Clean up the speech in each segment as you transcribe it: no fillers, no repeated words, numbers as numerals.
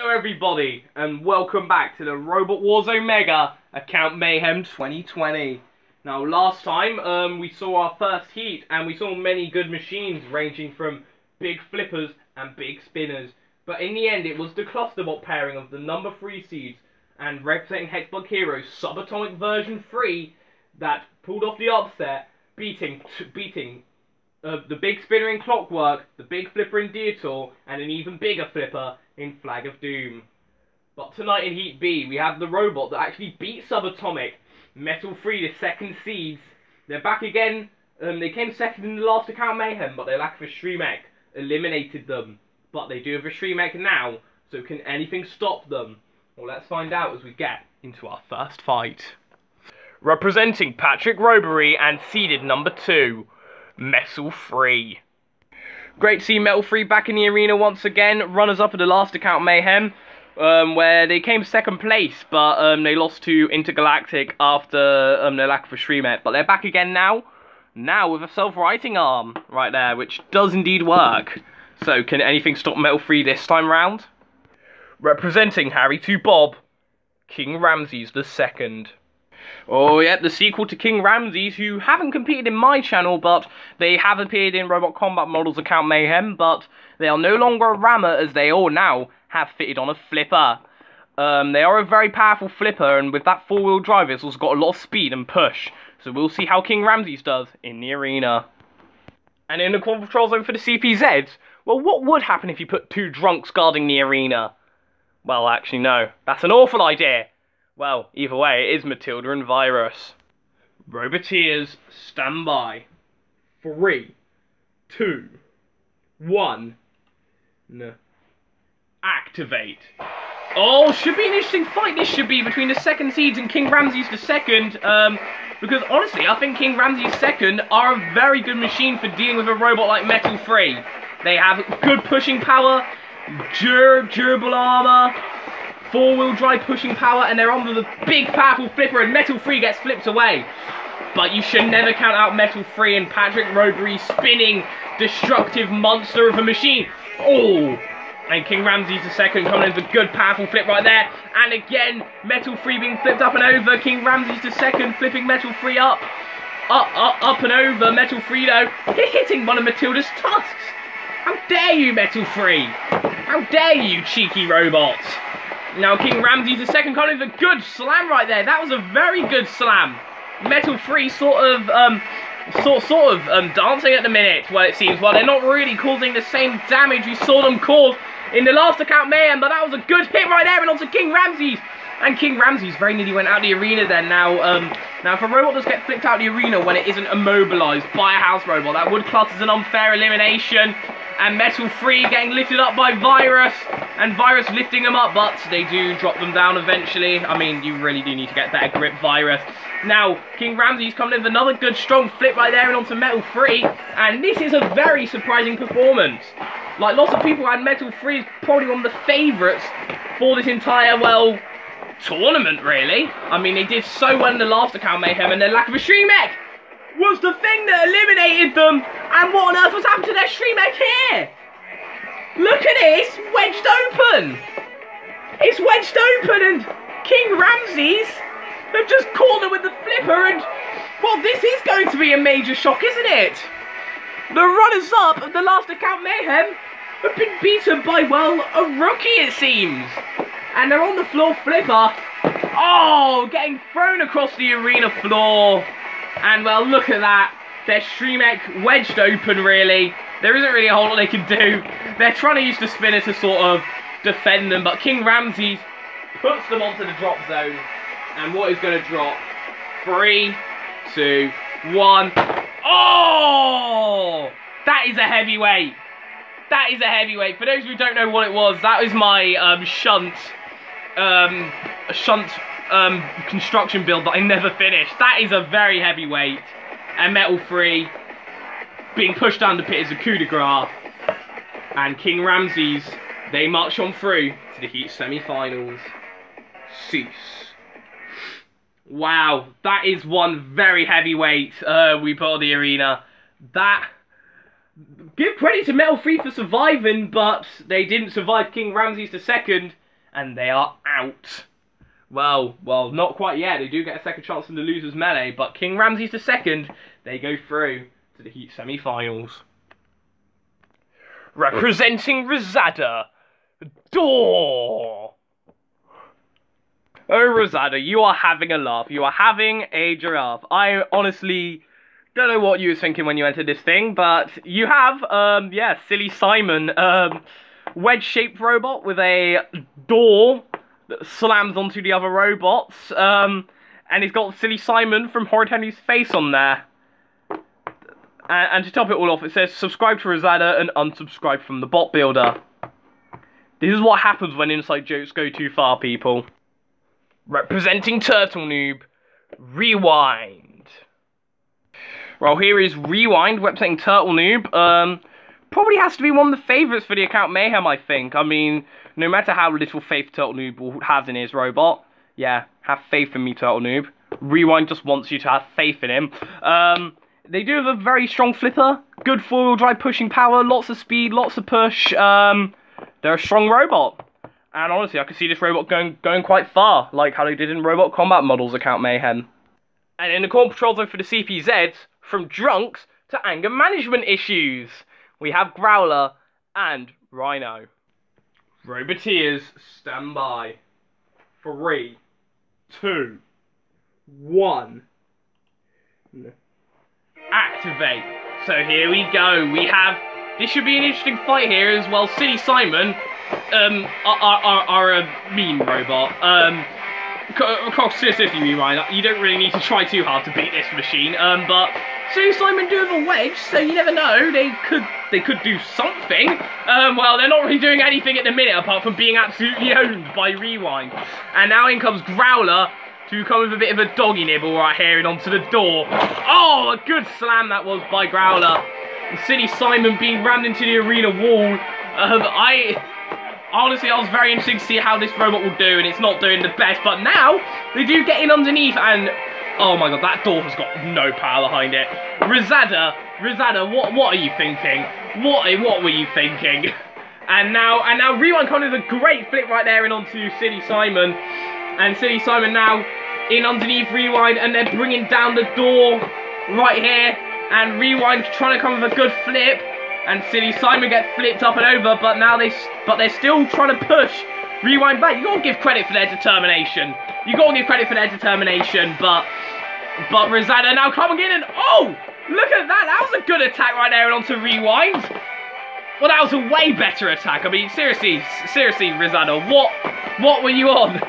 Hello everybody, and welcome back to the Robot Wars Omega Account Mayhem 2020. Now last time we saw our first heat, and we saw many good machines ranging from big flippers and big spinners. But in the end it was the clusterbot pairing of the number 3 seeds and representing Hexbug Heroes Subatomic version 3 that pulled off the upset, beating the big spinner in Clockwork, the big flipper in Detour, and an even bigger flipper in Flag of Doom. But tonight in Heat B, we have the robot that actually beat Subatomic, Metalfree, the second seeds. They're back again. They came second in the last account Mayhem, but their lack of a shrimech eliminated them. But they do have a shrimech now, so can anything stop them? Well, let's find out as we get into our first fight. Representing Patrick Rowberry and seeded number 2, Metalfree. Great to see Metalfree back in the arena once again, runners-up at the last account Mayhem, where they came second place, but they lost to Intergalactic after their lack of a shrimech. But they're back again now with a self-righting arm right there, which does indeed work. So can anything stop Metalfree this time round? Representing Harry to Bob, King Ramses II. Oh yeah, the sequel to King Ramses, who haven't competed in my channel, but they have appeared in Robot Combat Models account Mayhem, but they are no longer a rammer, as they all now have fitted on a flipper. They are a very powerful flipper, and with that 4-wheel drive, it's also got a lot of speed and push. So we'll see how King Ramses does in the arena. And in the control zone for the CPZs, well, what would happen if you put 2 drunks guarding the arena? Well, actually, no. That's an awful idea. Well, either way, it is Matilda and Virus. Roboteers, stand by. 3, 2, 1. Activate. Oh, should be an interesting fight this should be between the second seeds and King Ramses II. Because honestly, I think King Ramses II are a very good machine for dealing with a robot like Metalfree. They have good pushing power, durable armor, 4-wheel drive pushing power, and they're on the big powerful flipper, and Metalfree gets flipped away. But you should never count out Metalfree and Patrick Rowberry spinning destructive monster of a machine. Oh, and King Ramses II coming in with a good powerful flip right there. And again, Metalfree being flipped up and over. King Ramses II flipping Metalfree up and over. Metalfree though, hitting one of Matilda's tusks. How dare you, Metalfree? How dare you, cheeky robots? Now King Ramses II coming with a good slam right there. That was a very good slam. Metalfree sort of dancing at the minute. Well, it seems. Well, they're not really causing the same damage we saw them cause in the last account Mayhem, but that was a good hit right there, and onto King Ramses. And King Ramses very nearly went out of the arena then. Now if a robot does get flipped out of the arena when it isn't immobilized by a house robot, that would class as an unfair elimination. And Metalfree getting lifted up by Virus, and Virus lifting them up, but they do drop them down eventually. I mean, you really do need to get better grip, Virus. Now, King Ramses coming in with another good strong flip right there and onto Metalfree, and this is a very surprising performance. Like, lots of people had Metalfree as probably one of the favourites for this entire, well, tournament, really. I mean, they did so well in the last account Mayhem, and their lack of a shrimech was the thing that eliminated them. And what on earth was happening to their shrimech here? Look at it, it's wedged open. It's wedged open, and King Ramses have just caught them with the flipper, and well, this is going to be a major shock, isn't it? The runners-up of the last account Mayhem have been beaten by, well, a rookie, it seems. And they're on the floor flipper. Oh, getting thrown across the arena floor. And, well, look at that. Their shrimech wedged open, really. There isn't really a whole lot they can do. They're trying to use the spinner to sort of defend them, but King Ramses puts them onto the drop zone. And what is going to drop? 3, 2, 1. Oh! That is a heavyweight. That is a heavyweight. For those of you who don't know what it was, that was my shunt construction build that I never finished. That is a very heavyweight. And Metalfree being pushed down the pit is a coup de grace. And King Ramses, they march on through to the Heat semi-finals. Cease. Wow, that is one very heavyweight we put on the arena. That give credit to Metalfree for surviving, but they didn't survive King Ramses II. and they are out. Well, not quite yet. They do get a second chance in the losers melee, but King Ramses II, they go through to the heat semi-finals. Representing Rosada, Door. Oh, Rosada, you are having a laugh. You are having a giraffe. I honestly don't know what you was thinking when you entered this thing, but you have, Silly Simon, wedge-shaped robot with a door that slams onto the other robots, and he's got Silly Simon from Hortendy's face on there. And to top it all off, it says, subscribe to Rosada and unsubscribe from the bot builder. This is what happens when inside jokes go too far, people. Representing Turtle Noob, Rewind. Well, here is Rewind, representing Turtle Noob. Probably has to be one of the favourites for the account Mayhem, I think. I mean, no matter how little faith Turtle Noob has in his robot, yeah, have faith in me, Turtle Noob. Rewind just wants you to have faith in him. They do have a very strong flipper, good four-wheel drive pushing power, lots of speed, lots of push. They're a strong robot. And honestly, I could see this robot going quite far, like how they did in Robot Combat Models account Mayhem. And in the core patrol zone for the CPZs, from drunks to anger management issues, we have Growler and Rhino. Roboteers, stand by. 3, 2, 1. Activate. So here we go. We have. This should be an interesting fight here as well. Silly Simon, are a mean robot. Seriously, Ryan, you don't really need to try too hard to beat this machine. But Silly Simon do have a wedge, so you never know. They could do something. Well, they're not really doing anything at the minute apart from being absolutely owned by Rewind. And now in comes Growler to come with a bit of a doggy nibble right here and onto the door. Oh, a good slam that was by Growler. And Silly Simon being rammed into the arena wall. Honestly, I was very interested to see how this robot will do, and it's not doing the best. But now they do get in underneath, and oh my god, that door has got no power behind it. Rosada, what are you thinking? What were you thinking? And now Rewind comes with a great flip right there and onto Silly Simon, and Silly Simon now in underneath Rewind, and they're bringing down the door right here, and Rewind trying to come with a good flip, and Silly Simon gets flipped up and over, but they're still trying to push Rewind back. You gotta give credit for their determination. But Rosada now coming in, and oh, look at that! That was a good attack right there and onto Rewind. Well, that was a way better attack. I mean, seriously, Rosada, what were you on?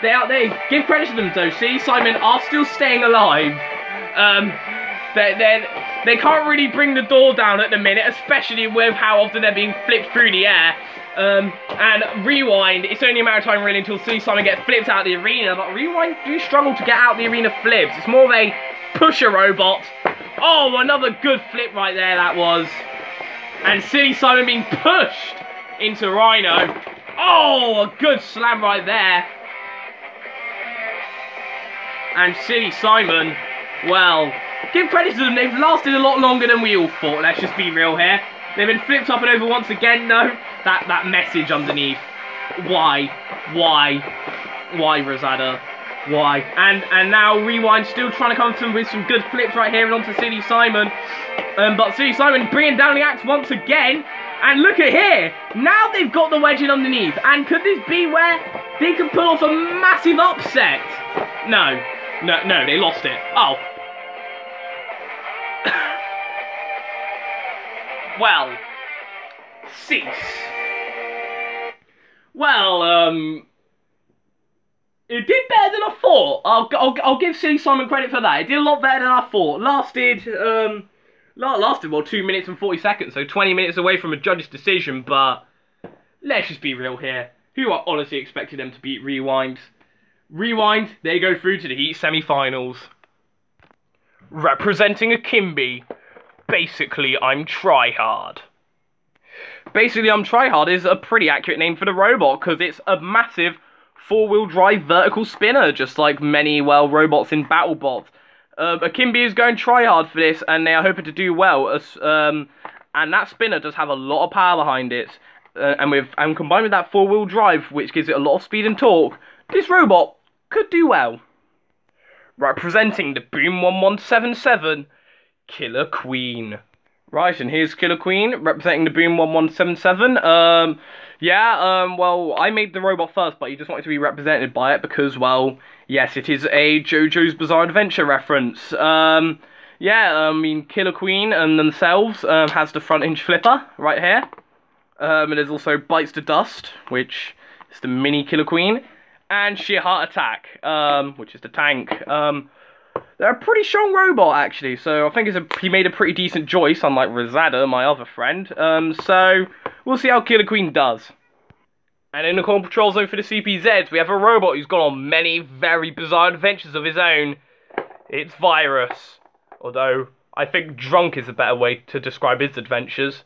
They give credit to them though. Silly Simon are still staying alive. They can't really bring the door down at the minute, especially with how often they're being flipped through the air. And Rewind, it's only a matter of time really until Silly Simon gets flipped out of the arena, but Rewind do struggle to get out of the arena flips. It's more of a pusher robot. Oh, another good flip right there that was. And Silly Simon being pushed into Rhino. Oh, a good slam right there. And Silly Simon, well, give credit to them, they've lasted a lot longer than we all thought, let's just be real here. They've been flipped up and over once again, though. That message underneath. Why, Rosada? Why? And now Rewind still trying to come through with some good flips right here and onto Silly Simon. But Silly Simon bringing down the axe once again. And look at here. Now they've got the wedge in underneath. And could this be where they can pull off a massive upset? No, they lost it. Oh. Well, cease. Well, it did better than I thought. I'll give Silly Simon credit for that. It did a lot better than I thought. Lasted well 2 minutes and 40 seconds, so 20 minutes away from a judge's decision. But let's just be real here. Who I honestly expected them to beat Rewind? Rewind, they go through to the heat semi-finals. Representing a Kimby. Basically, I'm Tryhard. Basically, I'm Tryhard is a pretty accurate name for the robot, because it's a massive four-wheel drive vertical spinner, just like many, well, robots in BattleBots. A Kimby is going Tryhard for this, and they are hoping to do well. And that spinner does have a lot of power behind it. and combined with that four-wheel drive, which gives it a lot of speed and torque, this robot could do well. Representing the Boom 1177, Killer Queen. Right, and here's Killer Queen representing the Boom 1177. Well, I made the robot first, but you just wanted to be represented by it because, well, yes, it is a JoJo's Bizarre Adventure reference. Killer Queen and themselves has the front hinge flipper right here. And there's also Bites to Dust, which is the mini Killer Queen, and Sheer Heart Attack, which is the tank. They're a pretty strong robot, actually, so I think he made a pretty decent choice, unlike Rosada, my other friend. So we'll see how Killer Queen does. And in the core patrol zone for the CPZs, we have a robot who's gone on many very bizarre adventures of his own. It's Virus, although I think drunk is a better way to describe his adventures.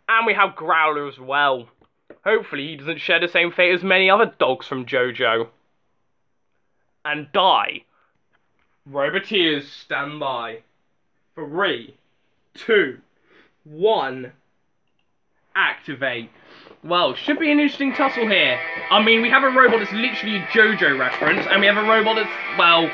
And we have Growler as well. Hopefully he doesn't share the same fate as many other dogs from JoJo. And die. Roboteers, stand by. 3, 2, 1. Activate. Well, should be an interesting tussle here. I mean, we have a robot that's literally a JoJo reference, and we have a robot that's, well,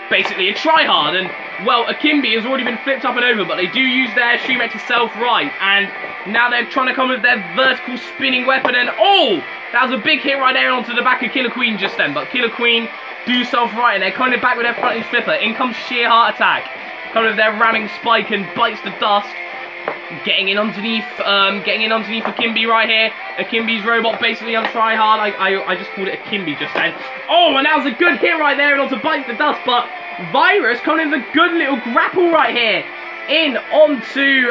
basically a tryhard. And, well, a Kimby has already been flipped up and over, but they do use their shrimech to self-right. And now they're trying to come with their vertical spinning weapon, and oh! That was a big hit right there onto the back of Killer Queen just then. But Killer Queen do self-right, and they're coming back with their front hinge flipper. In comes Sheer Heart Attack. Coming with their ramming spike and Bites the Dust. Getting in underneath a Kimby right here. A Kimby's robot basically on tryhard. I just called it a Kimby just then. Oh, and that was a good hit right there and onto Bites the Dust. But Virus coming in with a good little grapple right here. In onto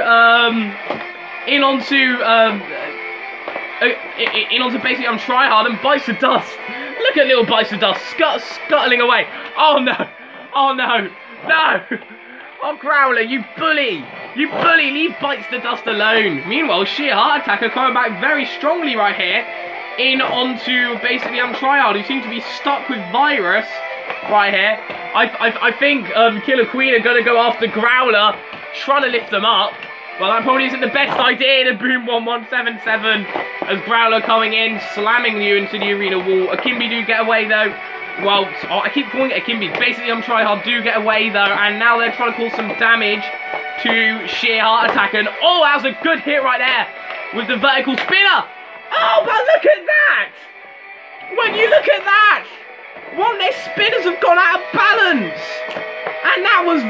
basically on tryhard and Bites the Dust. Look at little Bites the Dust scuttling away. Oh no! Oh no! No! Oh Growler, you bully! You bully! Leave Bites the Dust alone. Meanwhile, Sheer Heart Attack are coming back very strongly right here. In onto basically tryhard, who seem to be stuck with Virus right here. I think Killer Queen are gonna go after Growler, trying to lift them up. Well, that probably isn't the best idea to Boom 1177 as Growler coming in, slamming you into the arena wall. A Kimby do get away though. Well, I keep calling it a Kimby. Basically, tryhard do get away though, and now they're trying to cause some damage to Sheer Heart Attack. And oh, that was a good hit right there with the vertical spinner. Oh, but look at that! When you look at that, one of their spinners have gone out of balance, and that was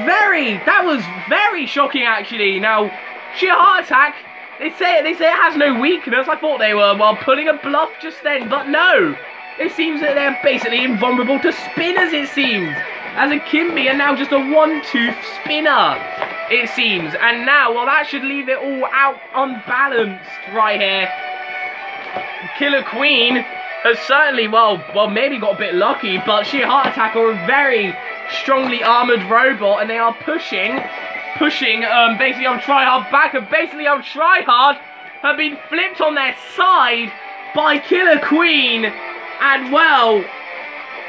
very shocking actually. Now, Sheer Heart Attack, they say it has no weakness. I thought they were, well, pulling a bluff just then, but no. It seems that they're basically invulnerable to spinners, it seems. As a Kimby and now just a one-tooth spinner, it seems. And now, well, that should leave it all out unbalanced right here. Killer Queen has certainly, well, maybe got a bit lucky, but Sheer Heart Attack are a very strongly armoured robot, and they are pushing basically tryhard back, and basically tryhard have been flipped on their side by Killer Queen. And well,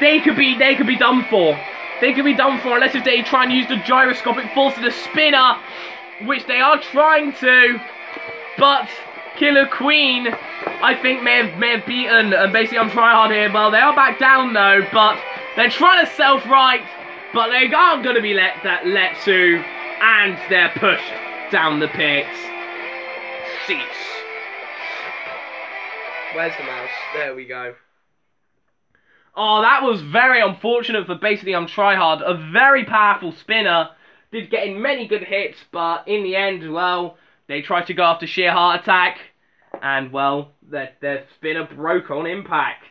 they could be done for. They could be done for unless if they try and use the gyroscopic force of the spinner, which they are trying to. But Killer Queen, I think may have beaten basically tryhard here. Well, they are back down though, but they're trying to self-right, but they aren't going to be let to, and they're pushed down the pits. Cease. Where's the mouse? There we go. Oh, that was very unfortunate for basically tryhard. A very powerful spinner. Did get in many good hits, but in the end, well, they tried to go after Sheer Heart Attack. And, well, their spinner broke on impact.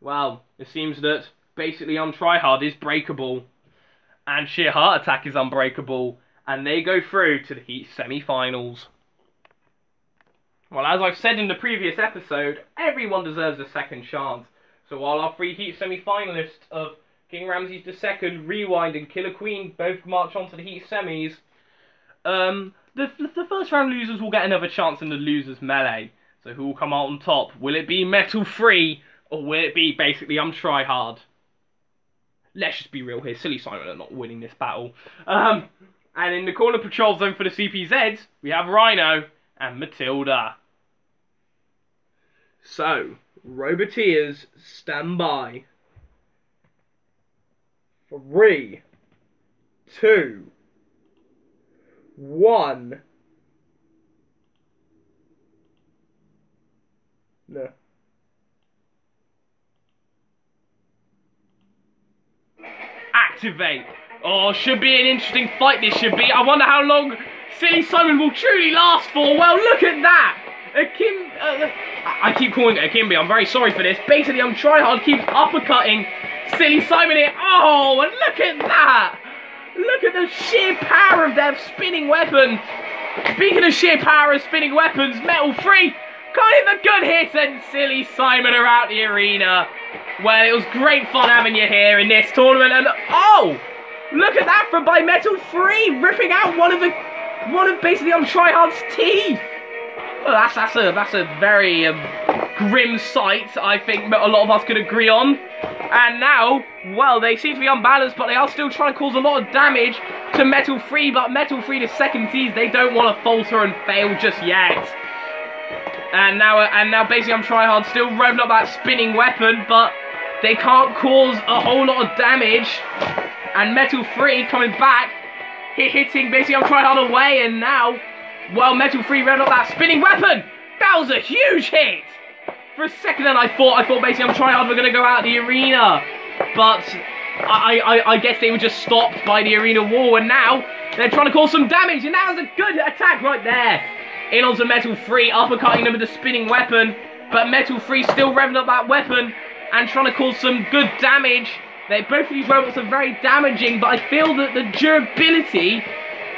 Well, it seems that basically tryhard is breakable. And Sheer Heart Attack is unbreakable. And they go through to the Heat semi-finals. Well, as I've said in the previous episode, everyone deserves a second chance. So while our three Heat semi-finalists of King Ramses II, Rewind and Killer Queen both march on to the Heat semis, the first round losers will get another chance in the losers melee. So who will come out on top? Will it be Metalfree, or will it be basically tryhard? Let's just be real here, Silly Simon are not winning this battle. And in the corner patrol zone for the CPZs, we have Rhino and Matilda. So, Roboteers, stand by. 3, 2, 1. No. Activate. Oh, should be an interesting fight this should be. I wonder how long Silly Simon will truly last for. Well, look at that. I keep calling it a Kimby. I'm very sorry for this. Basically, Tryhard keeps uppercutting Silly Simon here. Oh, and look at that. Look at the sheer power of their spinning weapons. Speaking of sheer power of spinning weapons, Metalfree kind of a good hit, and Silly Simon are out the arena. Well, it was great fun having you here in this tournament, and oh, look at that from by Metalfree, ripping out one of basically Tryhard's teeth. Well, that's a very grim sight. I think a lot of us could agree on. And now, well, they seem to be unbalanced, but they are still trying to cause a lot of damage to Metalfree. But Metalfree, the second seeds, they don't want to falter and fail just yet. And now basically Tryhard still revving up that spinning weapon, but they can't cause a whole lot of damage. And Metalfree coming back, hitting basically Tryhard away, and now, well, Metalfree revving up that spinning weapon. That was a huge hit. For a second then I thought basically Tryhard were going to go out of the arena, but I guess they were just stopped by the arena wall, and now they're trying to cause some damage, and that was a good attack right there. In onto Metalfree, uppercutting them with the spinning weapon, but Metalfree still revving up that weapon and trying to cause some good damage. Both of these robots are very damaging, but I feel that the durability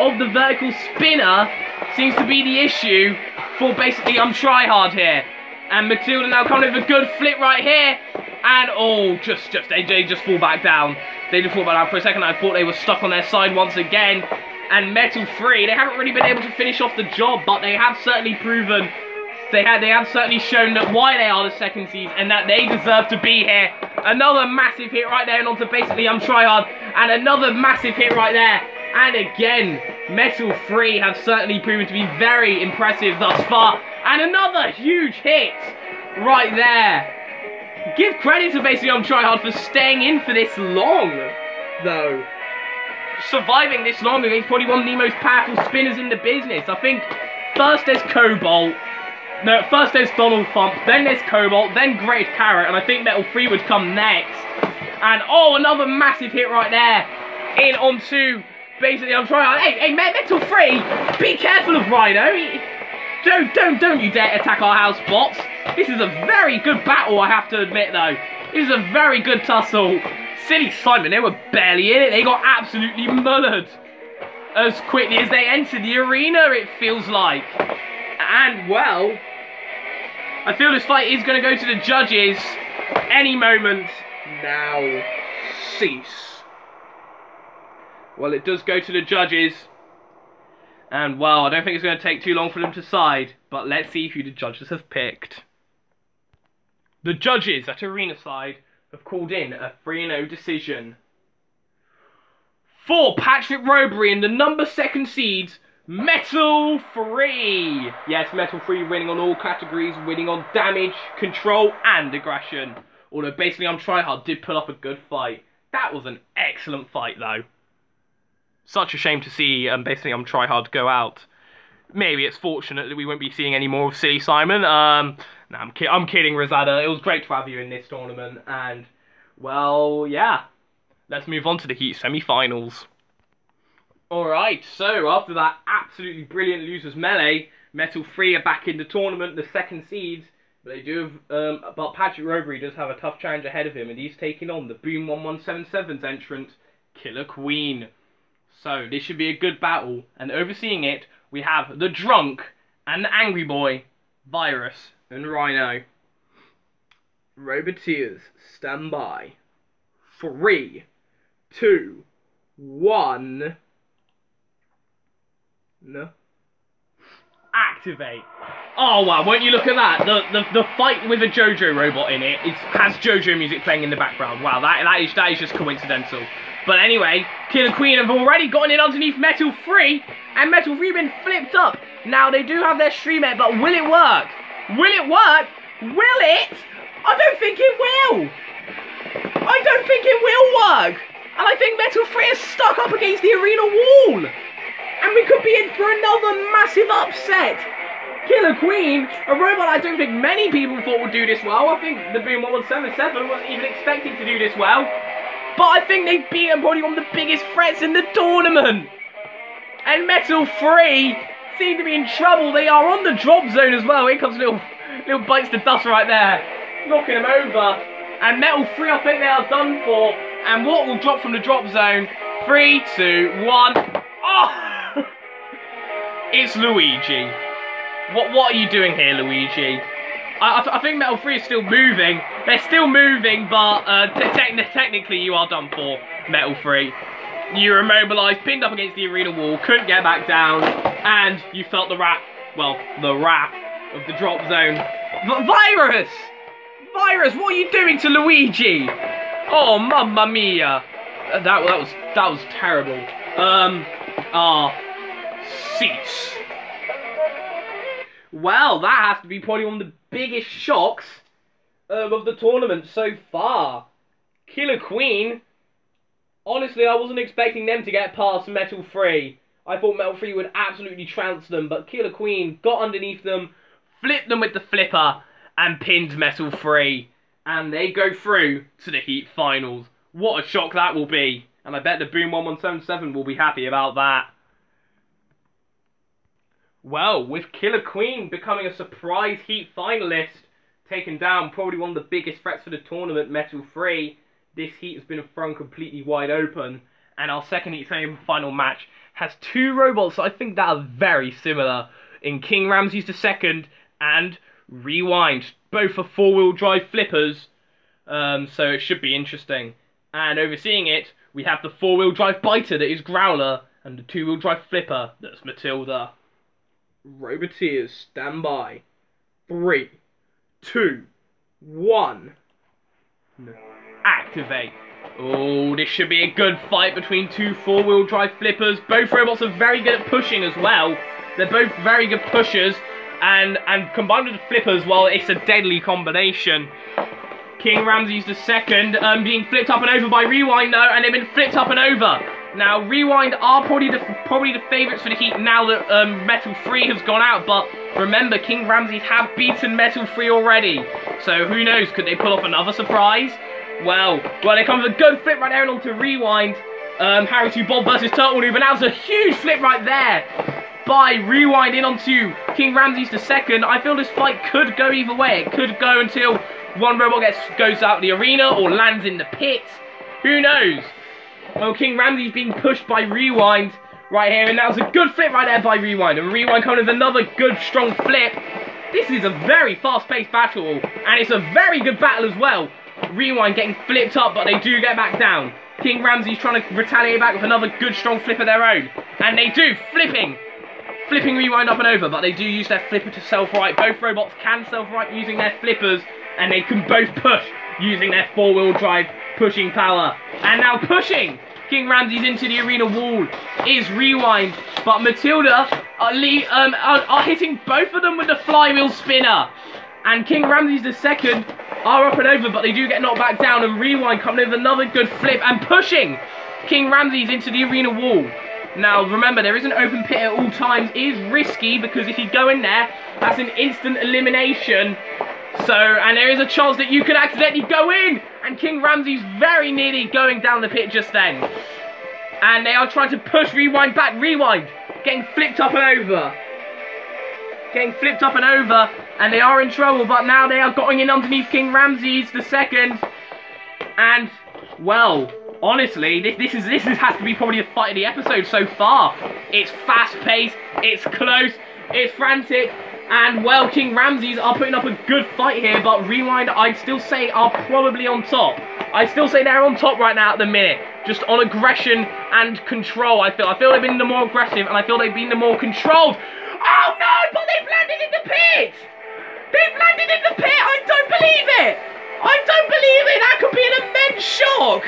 of the vertical spinner seems to be the issue for basically Tryhard here. And Matilda now coming with a good flip right here, and oh, they just fall back down. They just fall back down. For a second I thought they were stuck on their side once again. And Metalfree, they haven't really been able to finish off the job, but they have certainly proven, they have certainly shown that why they are the second seeds and that they deserve to be here. Another massive hit right there and onto basically Tryhard, and another massive hit right there. And again, Metalfree have certainly proven to be very impressive thus far. And another huge hit right there. Give credit to basically Tryhard for staying in for this long, though. Surviving this long against probably one of the most powerful spinners in the business. I think first there's Cobalt, no, first there's Donald Thump, then there's Cobalt, then Great Carrot, and I think Metalfree would come next. And oh, another massive hit right there, in onto basically Tryhard. Hey, Metalfree, be careful of Rhino. Don't you dare attack our house bots. This is a very good battle, I have to admit though. This is a very good tussle. Silly Simon, they were barely in it. They got absolutely mullered as quickly as they entered the arena, it feels like. And, well, I feel this fight is going to go to the judges any moment. Now, cease. Well, it does go to the judges. And, well, I don't think it's going to take too long for them to decide. But let's see who the judges have picked. The judges at arena side have called in a 3-0 decision for Patrick Rowberry and the number 2 seeds, Metalfree. Yes, Metalfree winning on all categories, winning on damage, control, and aggression. Although basically Tryhard did put up a good fight. That was an excellent fight, though. Such a shame to see basically Tryhard go out. Maybe it's fortunate that we won't be seeing any more of Silly Simon. No, I'm kidding, Rosada. It was great to have you in this tournament, and, well, yeah. Let's move on to the Heat semi-finals. Alright, so after that absolutely brilliant losers melee, Metalfree are back in the tournament, the 2nd seeds, but they do have, but Patrick Rowberry does have a tough challenge ahead of him, and he's taking on the Boom 1177's entrant, Killer Queen. So, this should be a good battle, and overseeing it, we have the Drunk and the Angry Boy, Virus and Rhino. Roboteers, stand by. 3, 2, 1. No. Activate. Oh wow, won't you look at that? The fight with a JoJo robot in it has JoJo music playing in the background. Wow, that is just coincidental. But anyway, Killer Queen have already gotten in underneath Metalfree, and Metalfree been flipped up. Now they do have their shrimech, but will it work? Will it work? Will it? I don't think it will. I don't think it will work. And I think Metalfree is stuck up against the arena wall. And we could be in for another massive upset. Killer Queen, a robot I don't think many people thought would do this well. I think the Boom 1177 wasn't even expecting to do this well. But I think they've beaten probably one of the biggest threats in the tournament. And Metalfree seem to be in trouble. They are on the drop zone as well. Here comes little bites to dust right there. Knocking them over. And Metalfree, I think they are done for. And what will drop from the drop zone? 3, 2, 1. Oh! It's Luigi. What are you doing here, Luigi? I think Metalfree is still moving. They're still moving, but technically you are done for, Metalfree. You were immobilized, pinned up against the arena wall, couldn't get back down, and you felt the wrath of the drop zone. Virus! Virus, what are you doing to Luigi? Oh, mamma mia. That was terrible. Cease. Well, that has to be probably one of the biggest shocks of the tournament so far. Killer Queen, honestly, I wasn't expecting them to get past Metalfree. I thought Metalfree would absolutely trounce them, but Killer Queen got underneath them, flipped them with the flipper, and pinned Metalfree. And they go through to the Heat Finals. What a shock that will be. And I bet the Boom 1177 will be happy about that. Well, with Killer Queen becoming a surprise Heat finalist, taking down probably one of the biggest threats for the tournament, Metalfree, this Heat has been thrown completely wide open. And our second Heat semi-final match has two robots that I think that are very similar in King Ramses II and Rewind. Both are four-wheel drive flippers, so it should be interesting. And overseeing it, we have the four-wheel drive biter that is Growler, and the two-wheel drive flipper that's Matilda. Roboteers, stand by. 3, 2, 1. Activate. Oh, this should be a good fight between two four-wheel drive flippers. Both robots are very good at pushing as well. They're both very good pushers. And combined with the flippers, well, it's a deadly combination. King Ramses II being flipped up and over by Rewind though, and they've been flipped up and over. Now Rewind are probably the favourites for the Heat now that Metalfree has gone out, but remember, King Ramses have beaten Metalfree already. So who knows, could they pull off another surprise? Well, there comes a good flip right there and onto Rewind. Harry 2 Bob versus Turtle Noob, and that was a huge flip right there by Rewind in onto King Ramses II. I feel this fight could go either way. It could go until one robot goes out the arena or lands in the pit. Who knows? Well, King Ramses being pushed by Rewind right here, and that was a good flip right there by Rewind. And Rewind coming with another good strong flip. This is a very fast-paced battle, and it's a very good battle as well. Rewind getting flipped up, but they do get back down. King Ramses trying to retaliate back with another good strong flip of their own. And they do, flipping Rewind up and over, but they do use their flipper to self-right. Both robots can self-right using their flippers, and they can both push using their four-wheel drive pushing power. And now pushing King Ramses into the arena wall is Rewind, but Matilda are hitting both of them with the flywheel spinner. And King Ramses II are up and over, but they do get knocked back down, and Rewind coming in with another good flip and pushing King Ramses into the arena wall. Now, remember, there is an open pit at all times. It is risky, because if you go in there, that's an instant elimination. So, and there is a chance that you could accidentally go in. And King Ramses very nearly going down the pit just then. And they are trying to push Rewind back. Rewind getting flipped up and over. And they are in trouble, but now they are going in underneath King Ramses II. And, well, honestly, this has to be probably the fight of the episode so far. It's fast-paced, it's close, it's frantic, and, well, King Ramses are putting up a good fight here, but Rewind, I'd still say, are probably on top. I still say they're on top right now at the minute, just on aggression and control. I feel they've been the more aggressive, and I feel they've been the more controlled. Oh, no, but they've landed in the pit! They've landed in the pit! I don't believe it! That could be an immense shock!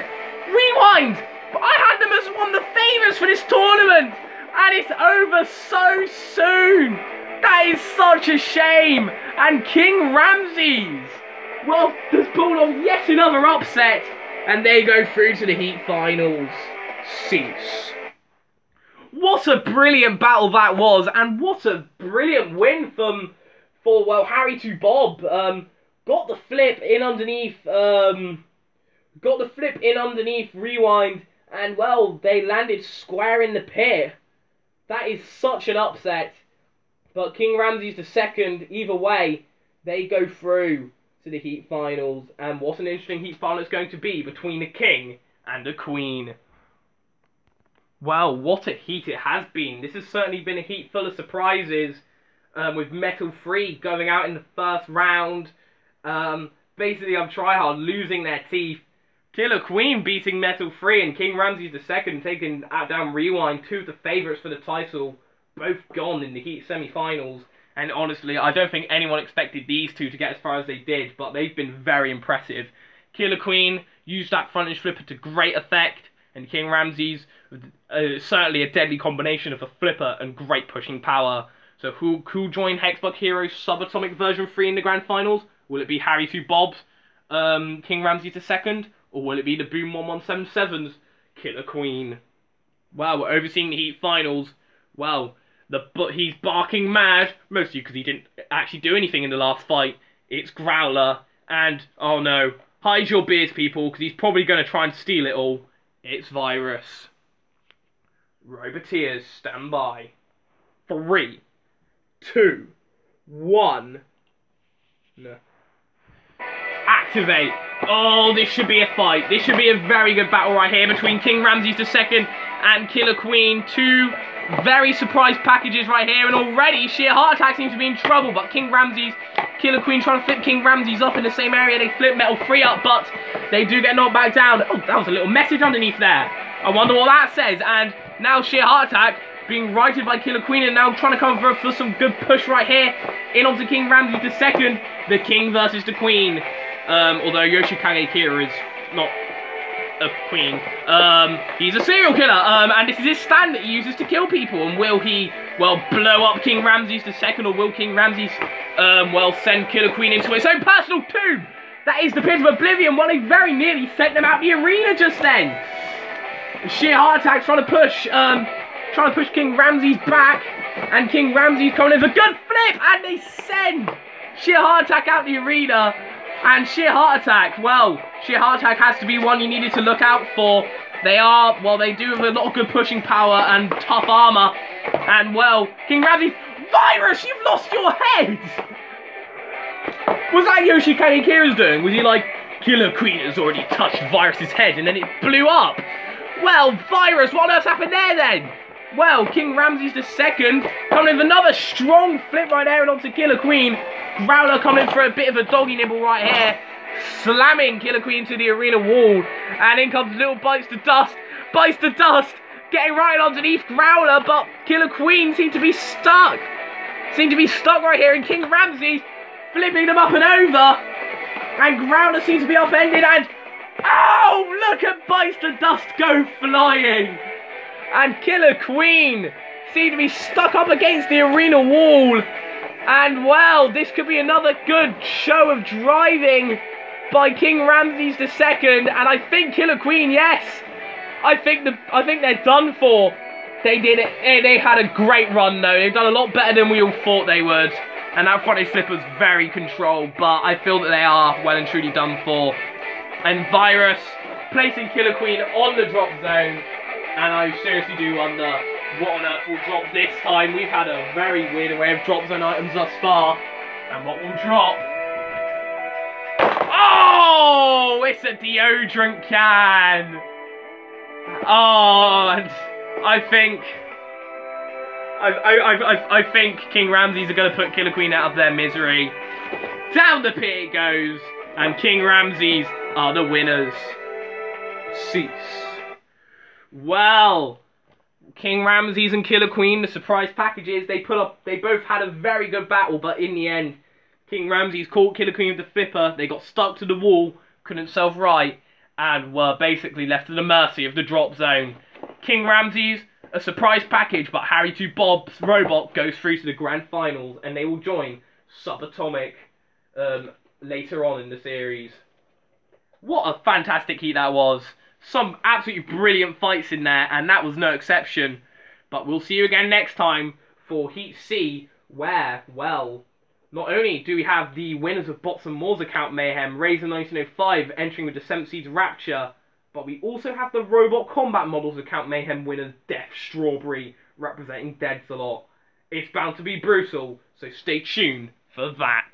Rewind! But I had them as one of the favourites for this tournament! And it's over so soon! That is such a shame. And King Ramses, well, has pulled off yet another upset. And they go through to the Heat Finals. Cease. What a brilliant battle that was. And what a brilliant win for well, Harry to Bob. Got the flip in underneath. Rewind. And, well, they landed square in the pit. That is such an upset. But King Ramses II, either way, they go through to the Heat Finals. And what an interesting Heat Final it's going to be between a King and a Queen. Well, what a heat it has been. This has certainly been a heat full of surprises. With Metalfree going out in the first round. Basically, on Tryhard losing their teeth. Killer Queen beating Metalfree and King Ramses II taking down Rewind, two of the favourites for the title, both gone in the Heat semi-finals. And honestly, I don't think anyone expected these two to get as far as they did, but they've been very impressive. Killer Queen used that front edge flipper to great effect, and King Ramses, certainly a deadly combination of a flipper and great pushing power. So who'll join Hexbug Heroes Subatomic version 3 in the Grand Finals? Will it be Harry 2 Bob's King Ramses II? Or will it be the Boom 1177's Killer Queen? Well, we're overseeing the Heat Finals. Well, he's barking mad, mostly because he didn't actually do anything in the last fight. It's Growler, and, oh no, hide your beers, people, because he's probably going to try and steal it all. It's Virus. Roboteers, stand by. 3, 2, 1. No. Activate. Oh, this should be a fight. This should be a very good battle right here between King Ramses II and Killer Queen. Two very surprise packages right here, and already Sheer Heart Attack seems to be in trouble, but Killer Queen trying to flip King Ramses up in the same area. They flip Metalfree up, but they do get knocked back down. Oh, that was a little message underneath there. I wonder what that says. And now Sheer Heart Attack being righted by Killer Queen, and now trying to come for some good push right here in onto King Ramses II. The King versus the Queen. Although Yoshikage Kira is not a queen. He's a serial killer, and this is his stand that he uses to kill people. And will he, well, blow up King Ramses II, or will King Ramses, well, send Killer Queen into its own personal tomb? That is the Pit of Oblivion. Well, they very nearly sent them out the arena just then. Sheer Heart Attack trying to push King Ramses back, and King Ramses coming in for good flip, and they send Sheer Heart Attack out the arena. And Sheer Heart Attack, well, Sheer Heart Attack has to be one you needed to look out for. They do have a lot of good pushing power and tough armor. And, well, King Ramses, Virus, you've lost your head! Was that Yoshikage Kira's doing? Was he like, Killer Queen has already touched Virus's head and then it blew up? Well, Virus, what on earth happened there then? Well, King Ramses II coming with another strong flip right there and onto Killer Queen. Growler coming for a bit of a doggy nibble right here, slamming Killer Queen to the arena wall, and in comes little Bites to Dust, getting right underneath Growler, but Killer Queen seemed to be stuck right here, and King Ramses flipping them up and over, and Growler seems to be upended, and oh, look at Bites to Dust go flying, and Killer Queen seemed to be stuck up against the arena wall. And, well, this could be another good show of driving by King Ramses II. And I think Killer Queen, yes. I think they're done for. They did it. They had a great run, though. They've done a lot better than we all thought they would. And that front edge flip was very controlled. But I feel that they are well and truly done for. And Virus placing Killer Queen on the drop zone. And I seriously do wonder what on earth will drop this time. We've had a very weird array of drop zone items thus far. And what will drop? Oh, it's a deodorant can. Oh, and I think King Ramses are going to put Killer Queen out of their misery. Down the pit it goes. And King Ramses are the winners. Cease. Well, King Ramses and Killer Queen, the surprise packages, they both had a very good battle, but in the end, King Ramses caught Killer Queen with the flipper, they got stuck to the wall, couldn't self-right, and were basically left to the mercy of the drop zone. King Ramses a surprise package, but Harry 2 Bob's robot goes through to the grand finals, and they will join Subatomic later on in the series. What a fantastic heat that was. Some absolutely brilliant fights in there, and that was no exception. But we'll see you again next time for Heat C, where, well, not only do we have the winners of Bots and Moors account Mayhem, Razor 1905 entering with the 7th seed Rapture, but we also have the Robot Combat Models account Mayhem winners Death Strawberry representing Deadsalot. It's bound to be brutal, so stay tuned for that.